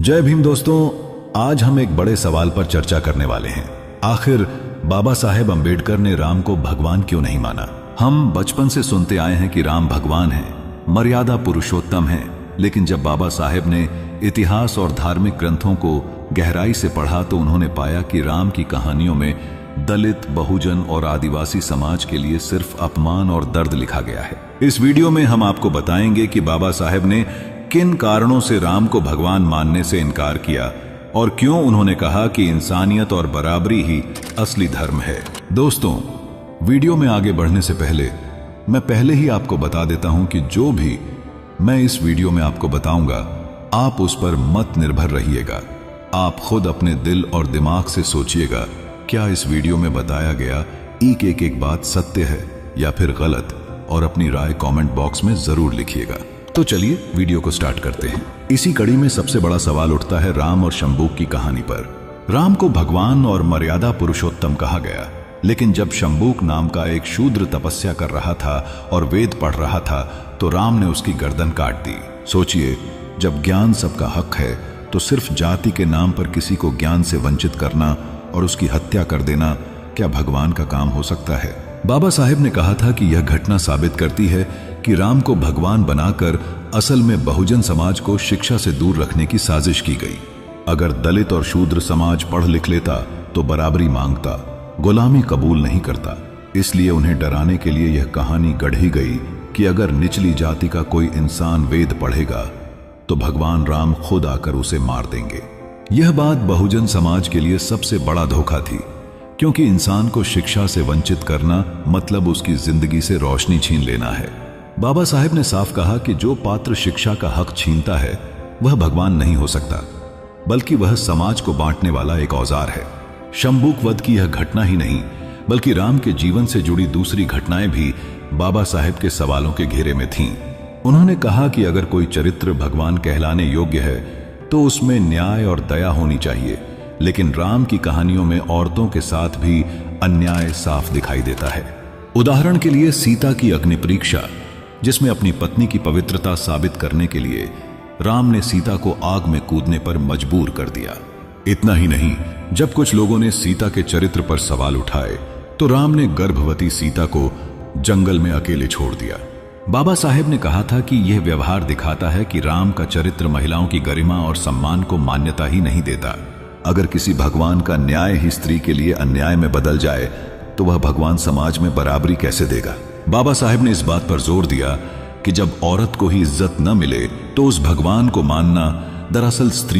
जय भीम दोस्तों, आज हम एक बड़े सवाल पर चर्चा करने वाले हैं। आखिर बाबा साहेब अंबेडकर ने राम को भगवान क्यों नहीं माना? हम बचपन से सुनते आए हैं कि राम भगवान है, मर्यादा पुरुषोत्तम है, लेकिन जब बाबा साहेब ने इतिहास और धार्मिक ग्रंथों को गहराई से पढ़ा तो उन्होंने पाया कि राम की कहानियों में दलित, बहुजन और आदिवासी समाज के लिए सिर्फ अपमान और दर्द लिखा गया है। इस वीडियो में हम आपको बताएंगे कि बाबा साहेब ने किन कारणों से राम को भगवान मानने से इनकार किया और क्यों उन्होंने कहा कि इंसानियत और बराबरी ही असली धर्म है। दोस्तों, वीडियो में आगे बढ़ने से पहले मैं पहले ही आपको बता देता हूं कि जो भी मैं इस वीडियो में आपको बताऊंगा आप उस पर मत निर्भर रहिएगा। आप खुद अपने दिल और दिमाग से सोचिएगा, क्या इस वीडियो में बताया गया एक बात सत्य है या फिर गलत, और अपनी राय कमेंट बॉक्स में जरूर लिखिएगा। तो चलिए वीडियो को स्टार्ट करते हैं। इसी कड़ी में सबसे बड़ा सवाल उठता है राम और शंबूक की कहानी पर। राम को भगवान और मर्यादा पुरुषोत्तम कहा गया, लेकिन जब शंबूक नाम का एक शूद्र तपस्या कर रहा था और वेद पढ़ रहा था तो राम ने उसकी गर्दन काट दी। सोचिए, जब ज्ञान सबका हक है तो सिर्फ जाति के नाम पर किसी को ज्ञान से वंचित करना और उसकी हत्या कर देना क्या भगवान का काम हो सकता है? बाबा साहेब ने कहा था कि यह घटना साबित करती है कि राम को भगवान बनाकर असल में बहुजन समाज को शिक्षा से दूर रखने की साजिश की गई। अगर दलित और शूद्र समाज पढ़ लिख लेता तो बराबरी मांगता, गुलामी कबूल नहीं करता। इसलिए उन्हें डराने के लिए यह कहानी गढ़ी गई कि अगर निचली जाति का कोई इंसान वेद पढ़ेगा तो भगवान राम खुद आकर उसे मार देंगे। यह बात बहुजन समाज के लिए सबसे बड़ा धोखा थी, क्योंकि इंसान को शिक्षा से वंचित करना मतलब उसकी जिंदगी से रोशनी छीन लेना है। बाबा साहेब ने साफ कहा कि जो पात्र शिक्षा का हक छीनता है वह भगवान नहीं हो सकता, बल्कि वह समाज को बांटने वाला एक औजार है। शंबूक वध की यह घटना ही नहीं, बल्कि राम के जीवन से जुड़ी दूसरी घटनाएं भी बाबा साहेब के सवालों के घेरे में थीं। उन्होंने कहा कि अगर कोई चरित्र भगवान कहलाने योग्य है तो उसमें न्याय और दया होनी चाहिए, लेकिन राम की कहानियों में औरतों के साथ भी अन्याय साफ दिखाई देता है। उदाहरण के लिए सीता की अग्नि परीक्षा, जिसमें अपनी पत्नी की पवित्रता साबित करने के लिए राम ने सीता को आग में कूदने पर मजबूर कर दिया। इतना ही नहीं, जब कुछ लोगों ने सीता के चरित्र पर सवाल उठाए तो राम ने गर्भवती सीता को जंगल में अकेले छोड़ दिया। बाबा साहेब ने कहा था कि यह व्यवहार दिखाता है कि राम का चरित्र महिलाओं की गरिमा और सम्मान को मान्यता ही नहीं देता। अगर किसी भगवान का न्याय ही स्त्री के लिए अन्याय में बदल जाए तो वह भगवान समाज में बराबरी कैसे देगा? बाबा साहेब ने इस बात पर जोर दिया कि जब औरत को ही इज्जत न मिले तो उस भगवान को मानना दरअसल स्त्री